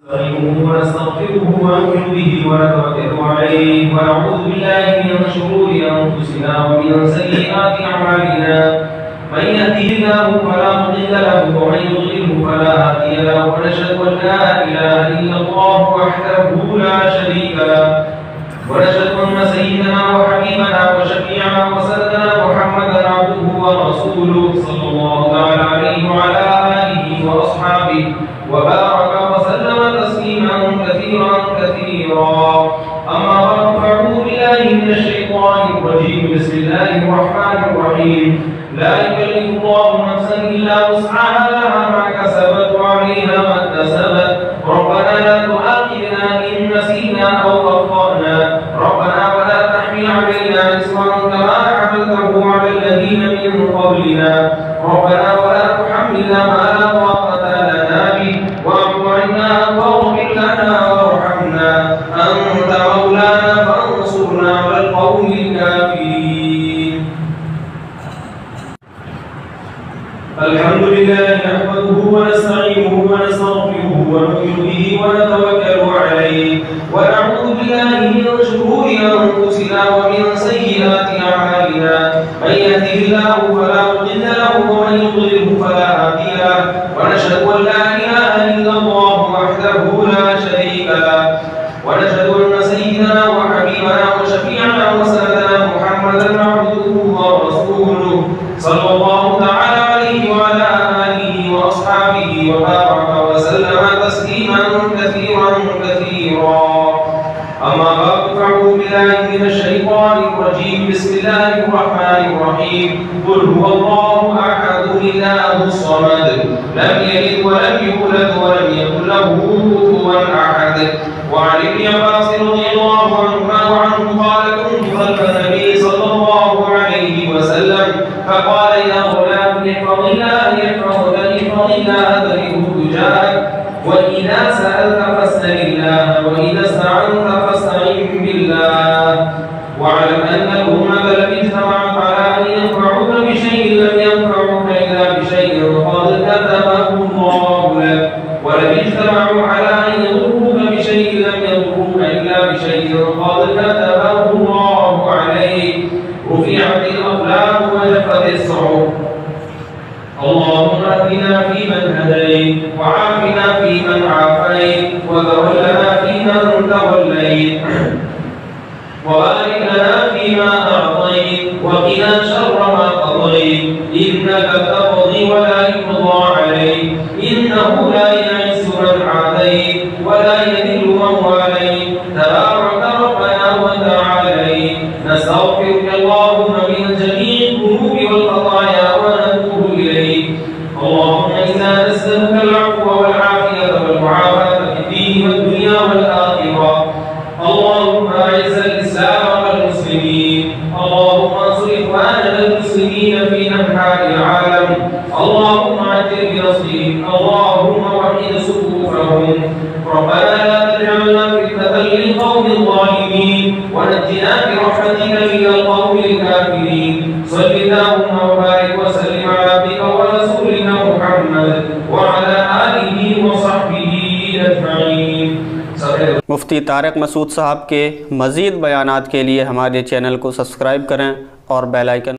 ونستغفره ونؤمن به ونتوكل عليه ونعوذ بالله من شرور أنفسنا ومن سيئات أعمالنا من يهده الله فلا مضل له ومن يضلله فلا هادي له ونشهد أن لا إله إلا الله وحده لا شريك له ونشهد أن سيدنا وحبيبنا وشفيعنا وسندنا محمدا عبده ورسوله صلى الله تعالى عليه وعلى آله وأصحابه وبارك وسلم تسليما كثيرا أما بعد فأعوذ بالله من الشيطان الرجيم بسم الله الرحمن الرحيم لا يكلف الله نفسا إلا وسعها لها ما كسبت وعليها ما اكتسبت ربنا لا تؤاخذنا إن نسينا أو أخطأنا ربنا ولا تحمل علينا إصرا كما حملته على الذين من قبلنا ربنا ولا تحملنا ما لا طاقة لنا به واعف عنا واغفر لنا وارحمنا أنت مولانا فانصرنا على القوم الكافرين. الحمد لله نحمده ونستعينه ونستغفره ونؤمن به ونتوكل عليه ونعوذ بالله من شرور أنفسنا ومن سيئات أعمالنا من يهده الله فلا مضل له ومن يضلله فلا هادي له ونشهد أن لا إله إلا الله وحده لا شريك له ونشهد أن سيدنا وحبيبنا وشفيعنا وسندنا محمدا عبده ورسوله صلى الله تعالى عليه وعلى آله وأصحابه وبارك وسلم تسليما كثيرا أما بعد فأعوذ بالله من الشيطان الرجيم بسم الله الرحمن الرحيم قل هو الله أحد الله الصمد لم يلد ولم يولد ولم يكن له كفوا أحد. وعن ابن عباس رضي الله عنهما وعنه قال كنت خلف النبي صلى الله عليه وسلم فقال يا غلام احفظ الله يحفظك احفظ الله تجده تجاهك وإذا سألت فاسأل الله وإذا استعنت فاستعن بالله واعلم أن الأمة لم اجتمعت على أن ينفعوك بشيء لم ينفعوك إلا بشيء قد كتبه الله لك ولم اجتمعوا على أن يضروك بشيء لم يضروك إلا بشيء قد كتبه الله عليك رفعت الأقلام وجفت الصحف. اللهم اهدنا فيمن هديت وعافنا فيمن عافيت وتولنا فيمن توليت وبارك لنا فيما أعطيت وقنا شر ما قضيت إنك تقضي ولا يقضى عليك إنه لا يعز من عاديت ولا يذل من واليت تبارك ربنا وتعاليت. نستغفرك اللهم من جميع الذنوب والخطايا ونتوب إليك. اللهم إنا نسألك العفو والعافية والمعافاة في الدين والدنيا والآخرة. اللهم أعز الإسلام والمسلمين اللهم انصر إخواننا المسلمين في أنحاء العالم اللهم عجل بنصرهم اللهم وحد صفوفهم. ربنا لا تجعلنا فتنة للقوم الظالمين ونجنا برحمتك من القوم الكافرين. صل اللهم وبارك وسلم على عبدك ورسولك محمد وعلى آله وصحبه أجمعين. मुफ्ती तारिक मसूद साहब के मज़ीद बयानात के लिए हमारे चैनल को सब्सक्राइब करें और बेल आइकन